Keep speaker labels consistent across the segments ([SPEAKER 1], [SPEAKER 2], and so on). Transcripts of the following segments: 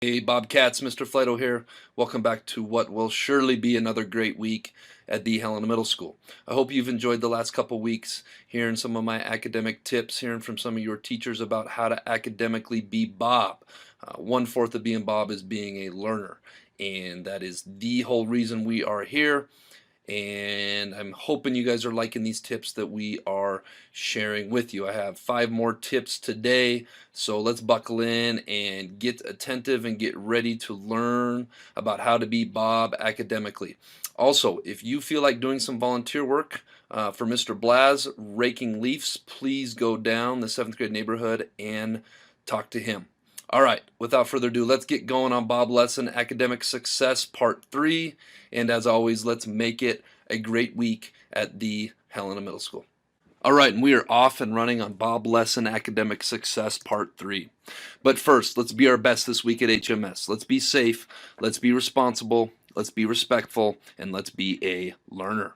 [SPEAKER 1] Hey Bobcats, Mr. Flighto here. Welcome back to what will surely be another great week at the Helena Middle School. I hope you've enjoyed the last couple weeks hearing some of my academic tips, hearing from some of your teachers about how to academically be Bob. 1/4 of being Bob is being a learner, and that is the whole reason we are here. And I'm hoping you guys are liking these tips that we are sharing with you. I have 5 more tips today, so let's buckle in and get attentive and get ready to learn about how to be Bob academically. Also, if you feel like doing some volunteer work for Mr. Blaz raking leaves, please go down the 7th grade neighborhood and talk to him. All right, without further ado, let's get going on Bob Lesson Academic Success Part 3. And as always, let's make it a great week at the Helena Middle School. All right, and we are off and running on Bob Lesson Academic Success Part 3. But first, let's be our best this week at HMS. Let's be safe, let's be responsible, let's be respectful, and let's be a learner.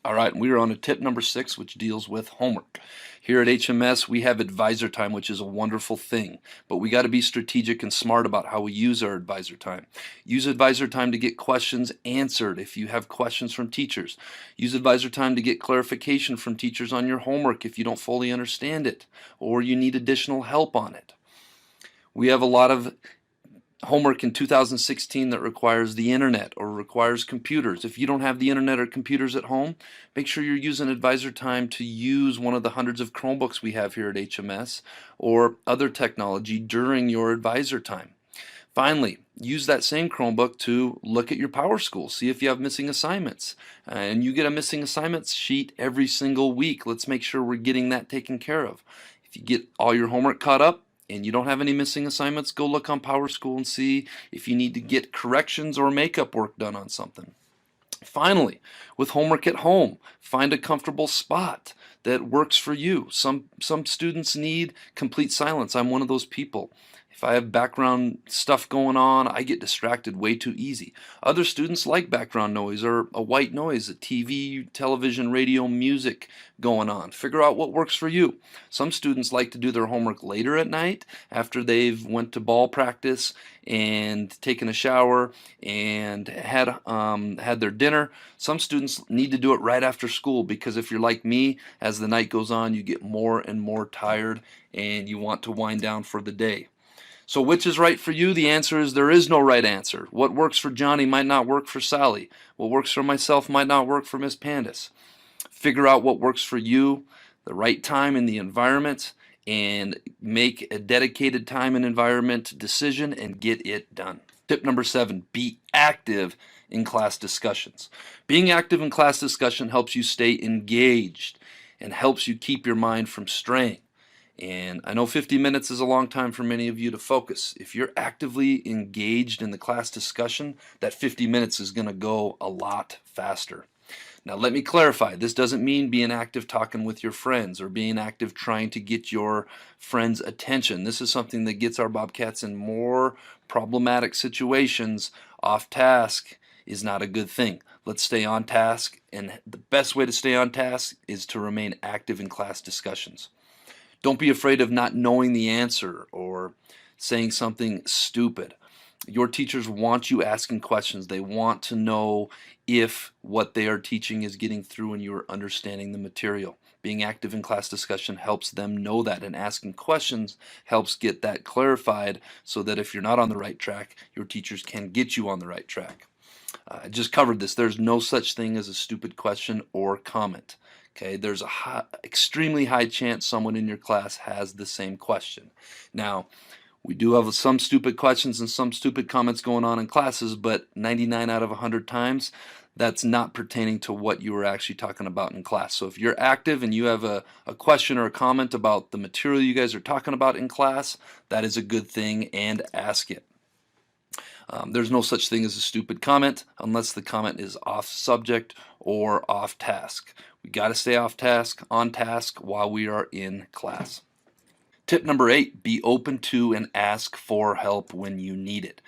[SPEAKER 1] All right, we are on to tip number 6, which deals with homework. Here at HMS, we have advisor time, which is a wonderful thing, but we got to be strategic and smart about how we use our advisor time. Use advisor time to get questions answered if you have questions from teachers. Use advisor time to get clarification from teachers on your homework if you don't fully understand it or you need additional help on it. We have a lot of homework in 2016 that requires the internet or requires computers. If you don't have the internet or computers at home, make sure you're using advisor time to use one of the hundreds of Chromebooks we have here at HMS or other technology during your advisor time. Finally, use that same Chromebook to look at your PowerSchool, see if you have missing assignments. And you get a missing assignments sheet every single week. Let's make sure we're getting that taken care of. If you get all your homework caught up, and you don't have any missing assignments, go look on PowerSchool and see if you need to get corrections or makeup work done on something. Finally, with homework at home, find a comfortable spot that works for you. Some students need complete silence. I'm one of those people. If I have background stuff going on, I get distracted way too easy. Other students like background noise or a white noise, a TV, television, radio, music going on. Figure out what works for you. Some students like to do their homework later at night after they've went to ball practice and taken a shower and had their dinner. Some students need to do it right after school because if you're like me, as the night goes on, you get more and more tired and you want to wind down for the day. So which is right for you? The answer is there is no right answer. What works for Johnny might not work for Sally. What works for myself might not work for Miss Pandis. Figure out what works for you, the right time in the environment, and make a dedicated time and environment decision and get it done. Tip number 7, be active in class discussions. Being active in class discussion helps you stay engaged and helps you keep your mind from straying. And I know 50 minutes is a long time for many of you to focus. If you're actively engaged in the class discussion, that 50 minutes is going to go a lot faster. Now let me clarify, this doesn't mean being active talking with your friends or being active trying to get your friends' attention. This is something that gets our Bobcats in more problematic situations. Off task is not a good thing. Let's stay on task, and the best way to stay on task is to remain active in class discussions. Don't be afraid of not knowing the answer or saying something stupid. Your teachers want you asking questions. They want to know if what they are teaching is getting through and you are understanding the material. Being active in class discussion helps them know that, and asking questions helps get that clarified so that if you're not on the right track, your teachers can get you on the right track. I just covered this. There's no such thing as a stupid question or comment. Okay, there's a extremely high chance someone in your class has the same question. Now, we do have some stupid questions and some stupid comments going on in classes, but 99 out of 100 times, that's not pertaining to what you were actually talking about in class. So if you're active and you have a question or a comment about the material you guys are talking about in class, that is a good thing, and ask it. There's no such thing as a stupid comment unless the comment is off subject or off task. We got to stay on task while we are in class. Tip number 8, be open to and ask for help when you need it.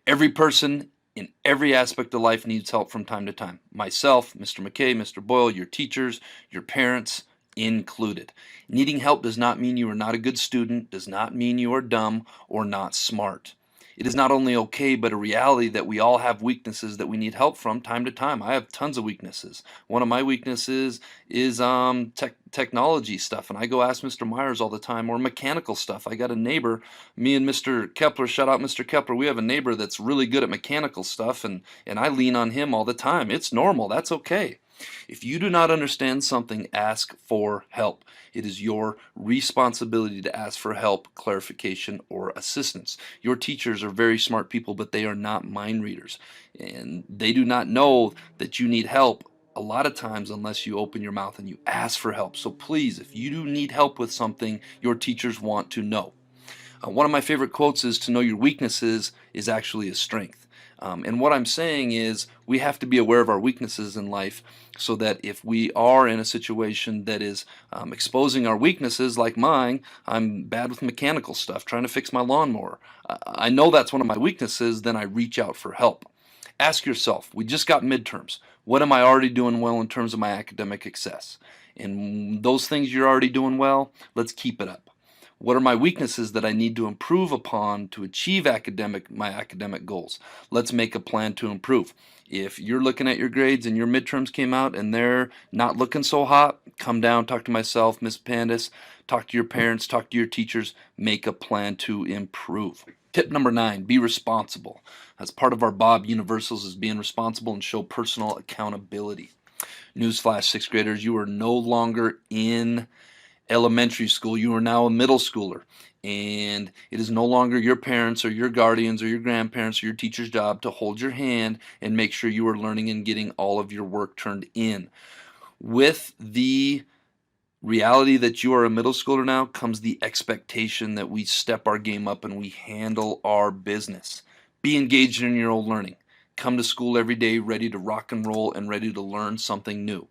[SPEAKER 1] Every person in every aspect of life needs help from time to time. Myself, Mr. McKay, Mr. Boyle, your teachers, your parents included. Needing help does not mean you are not a good student, does not mean you are dumb or not smart. It is not only okay, but a reality that we all have weaknesses that we need help from time to time. I have tons of weaknesses. One of my weaknesses is technology stuff, and I go ask Mr. Myers all the time, or mechanical stuff. I got a neighbor, me and Mr. Kepler, shout out Mr. Kepler, we have a neighbor that's really good at mechanical stuff, and I lean on him all the time. It's normal. That's okay. If you do not understand something, ask for help. It is your responsibility to ask for help, clarification, or assistance. Your teachers are very smart people, but they are not mind readers. And they do not know that you need help a lot of times unless you open your mouth and you ask for help. So please, if you do need help with something, your teachers want to know. One of my favorite quotes is, to know your weaknesses is actually a strength. And what I'm saying is we have to be aware of our weaknesses in life so that if we are in a situation that is exposing our weaknesses, like mine, I'm bad with mechanical stuff, trying to fix my lawnmower. I know that's one of my weaknesses, then I reach out for help. Ask yourself, we just got midterms. What am I already doing well in terms of my academic success? And those things you're already doing well, let's keep it up. What are my weaknesses that I need to improve upon to achieve my academic goals? Let's make a plan to improve. If you're looking at your grades and your midterms came out and they're not looking so hot, come down, talk to myself, Miss Pandis, talk to your parents, talk to your teachers, make a plan to improve. Tip number 9, be responsible. As part of our Bob Universals is being responsible and show personal accountability. Newsflash, 6th graders, you are no longer in elementary school. You are now a middle schooler, and it is no longer your parents or your guardians or your grandparents or your teacher's job to hold your hand and make sure you are learning and getting all of your work turned in. With the reality that you are a middle schooler now comes the expectation that we step our game up and we handle our business. Be engaged in your own learning. Come to school every day ready to rock and roll and ready to learn something new.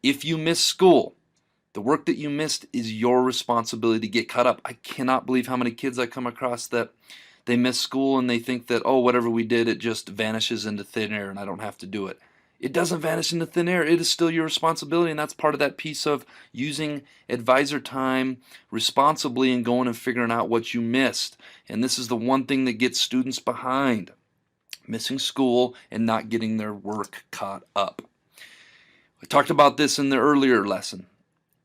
[SPEAKER 1] If you miss school, the work that you missed is your responsibility to get caught up. I cannot believe how many kids I come across that they miss school and they think that, oh, whatever we did, it just vanishes into thin air and I don't have to do it. It doesn't vanish into thin air. It is still your responsibility, and that's part of that piece of using advisor time responsibly and going and figuring out what you missed. And this is the one thing that gets students behind: missing school and not getting their work caught up. I talked about this in the earlier lesson.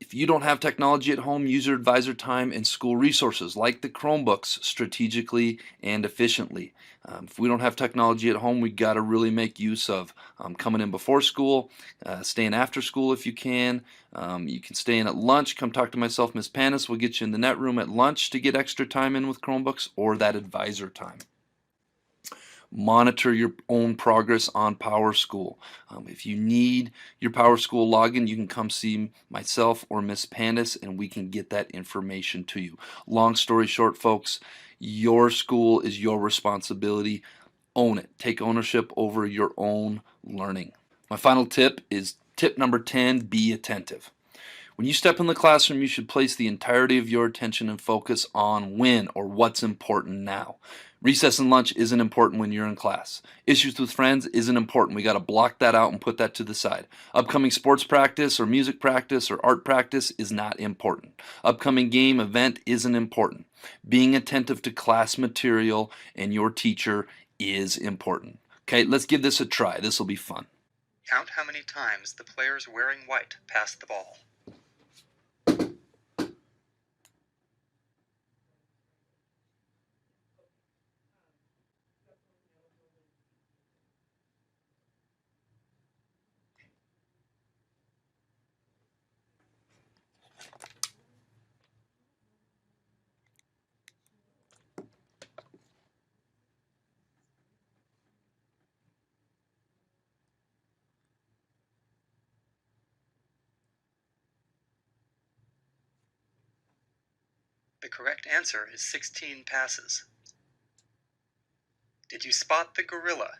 [SPEAKER 1] If you don't have technology at home, use your advisor time and school resources like the Chromebooks strategically and efficiently. If we don't have technology at home, we got to really make use of coming in before school, staying after school if you can. You can stay in at lunch. Come talk to myself, Miss Panis. We'll get you in the net room at lunch to get extra time in with Chromebooks or that advisor time. Monitor your own progress on PowerSchool. If you need your PowerSchool login, you can come see myself or Miss Pandis and we can get that information to you. Long story short, folks, your school is your responsibility. Own it. Take ownership over your own learning. My final tip is tip number 10, be attentive. When you step in the classroom, you should place the entirety of your attention and focus on when or what's important now. Recess and lunch isn't important when you're in class. Issues with friends isn't important. We got to block that out and put that to the side. Upcoming sports practice or music practice or art practice is not important. Upcoming game event isn't important. Being attentive to class material and your teacher is important. Okay, let's give this a try. This will be fun.
[SPEAKER 2] Count how many times the players wearing white pass the ball. The correct answer is 16 passes. Did you spot the gorilla?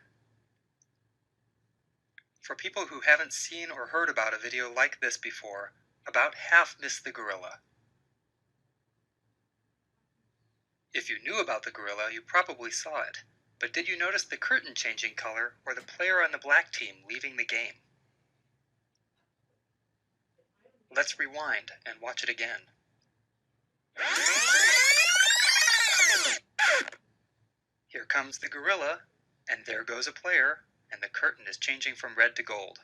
[SPEAKER 2] For people who haven't seen or heard about a video like this before, about half missed the gorilla. If you knew about the gorilla, you probably saw it. But did you notice the curtain changing color or the player on the black team leaving the game? Let's rewind and watch it again. Here comes the gorilla, and there goes a player, and the curtain is changing from red to gold.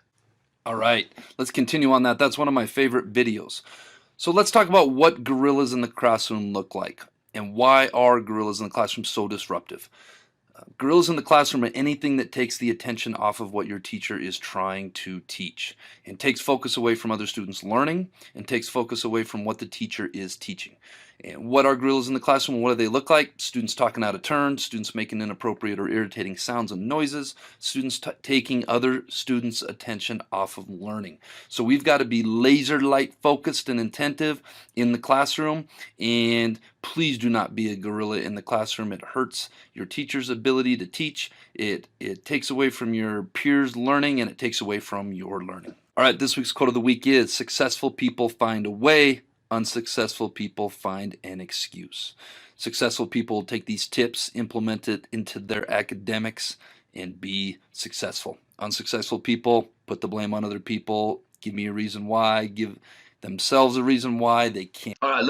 [SPEAKER 1] All right, let's continue on that. That's one of my favorite videos. So let's talk about what gorillas in the classroom look like and why are gorillas in the classroom so disruptive. Gorillas in the classroom are anything that takes the attention off of what your teacher is trying to teach and takes focus away from other students learning and takes focus away from what the teacher is teaching. And what are gorillas in the classroom? What do they look like? Students talking out of turn, students making inappropriate or irritating sounds and noises, students taking other students' attention off of learning. So we've got to be laser light focused and attentive in the classroom, and please do not be a gorilla in the classroom. It hurts your teacher's ability to teach. It takes away from your peers' learning, and it takes away from your learning. All right, this week's quote of the week is, successful people find a way, unsuccessful people find an excuse. Successful people take these tips, implement it into their academics, and be successful. Unsuccessful people put the blame on other people, give me a reason why, give themselves a reason why they can't. All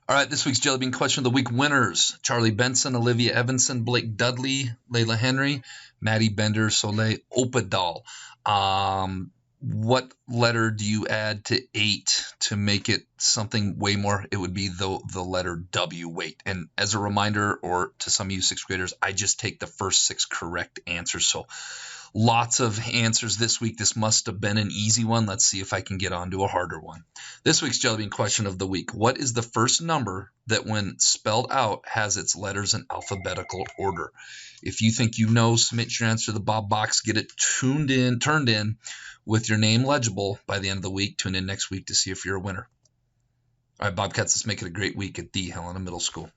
[SPEAKER 1] right, this week's Jelly Bean Question of the Week winners: Charlie Benson, Olivia Evanson, Blake Dudley, Layla Henry, Maddie Bender, Soleil Opadal. What letter do you add to 8 to make it something way more? It would be the letter W, weight. And as a reminder, or to some of you 6th graders, I just take the first 6 correct answers. So lots of answers this week. This must have been an easy one. Let's see if I can get on to a harder one. This week's Jelly Bean Question of the Week: what is the first number that when spelled out has its letters in alphabetical order? If you think you know, submit your answer to the Bob box. Get it turned in with your name legible by the end of the week. Tune in next week to see if you're a winner. All right, Bobcats, let's make it a great week at the Helena Middle School.